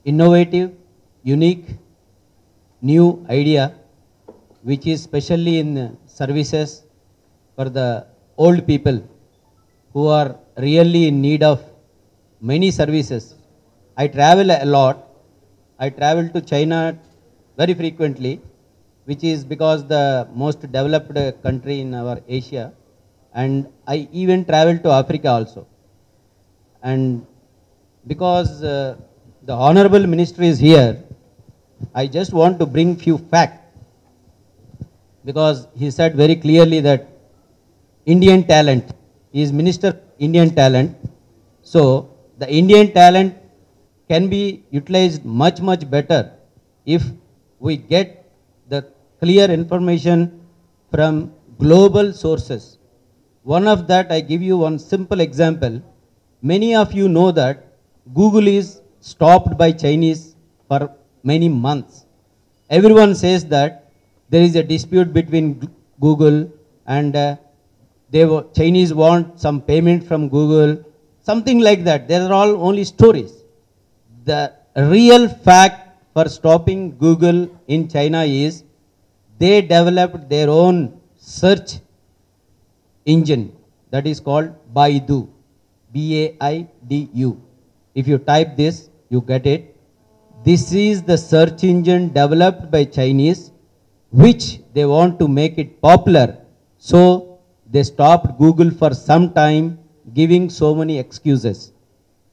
innovative, unique, new idea, which is specially in services for the old people who are really in need of many services. I travel a lot. I travel to China very frequently, which is because the most developed country in our Asia. And I even travel to Africa also. And because the Honorable Minister is here, I just want to bring few facts, because he said very clearly that Indian talent, he is Minister Indian talent. So the Indian talent can be utilized much, much better if we get the clear information from global sources. One of that, I give you one simple example. Many of you know that Google is stopped by Chinese for many months. Everyone says that there is a dispute between Google and Chinese want some payment from Google, something like that. They are all only stories. The real fact for stopping Google in China is they developed their own search engine that is called Baidu, B-A-I-D-U. If you type this, you get it. This is the search engine developed by Chinese, which they want to make it popular. So they stopped Google for some time, giving so many excuses.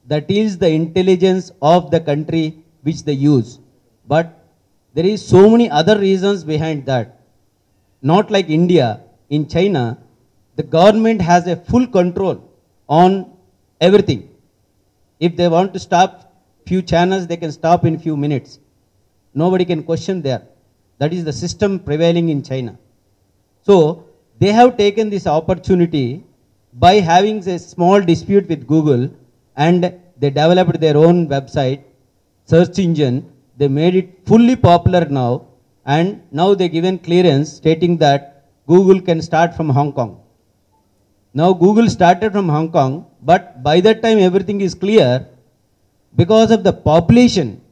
That is the intelligence of the country which they use. But there is so many other reasons behind that. Not like India. In China, the government has a full control on everything. If they want to stop few channels, they can stop in few minutes. Nobody can question there. That is the system prevailing in China. So they have taken this opportunity by having a small dispute with Google, and they developed their own website, search engine. They made it fully popular now, and now they given clearance stating that Google can start from Hong Kong. Now Google started from Hong Kong, but by that time everything is clear. Because of the population,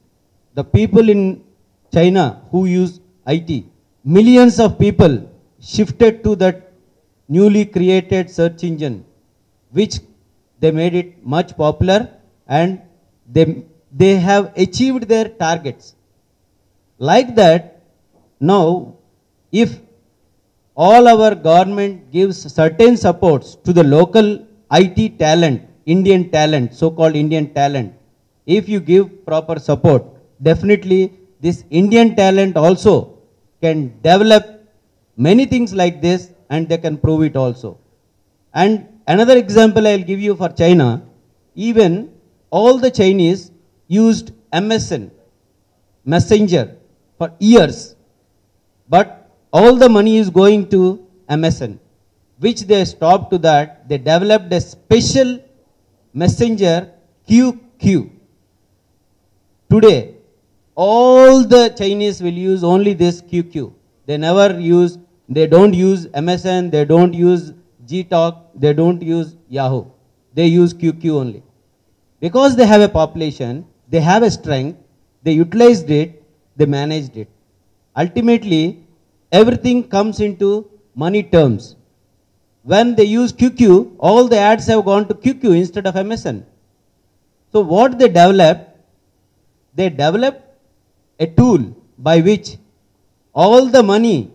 the people in China who use IT, millions of people shifted to that newly created search engine, which they made it much popular, and they have achieved their targets. Like that, now if all our government gives certain supports to the local IT talent, Indian talent, so-called Indian talent, if you give proper support, definitely this Indian talent also can develop many things like this, and they can prove it also. And another example I'll give you for China, even all the Chinese used MSN, Messenger, for years. But all the money is going to MSN, which they stopped to that. They developed a special messenger, QQ. Today, all the Chinese will use only this QQ. They don't use MSN, they don't use Gtalk, they don't use Yahoo. They use QQ only. Because they have a population, they have a strength, they utilized it, they managed it. Ultimately, everything comes into money terms. When they use QQ, all the ads have gone to QQ instead of MSN. So what they developed a tool by which all the money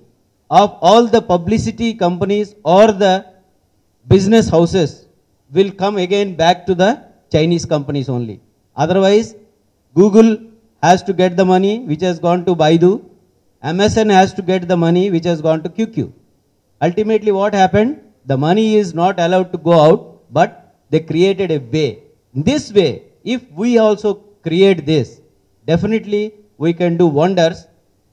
of all the publicity companies or the business houses will come again back to the Chinese companies only. Otherwise, Google has to get the money which has gone to Baidu. MSN has to get the money which has gone to QQ. Ultimately, what happened? The money is not allowed to go out, but they created a way. In this way, if we also create this, definitely we can do wonders,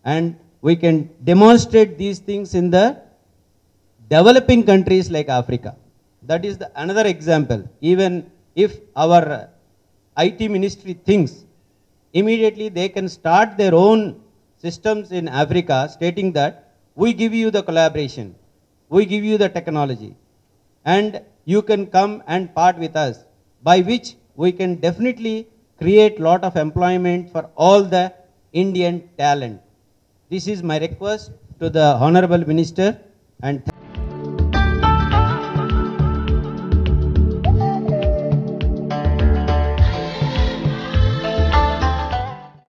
and we can demonstrate these things in the developing countries like Africa. That is another example. Even if our IT ministry thinks, immediately they can start their own systems in Africa, stating that we give you the collaboration, we give you the technology, and you can come and part with us, by which we can definitely create lot of employment for all the Indian talent. This is my request to the Honorable Minister, and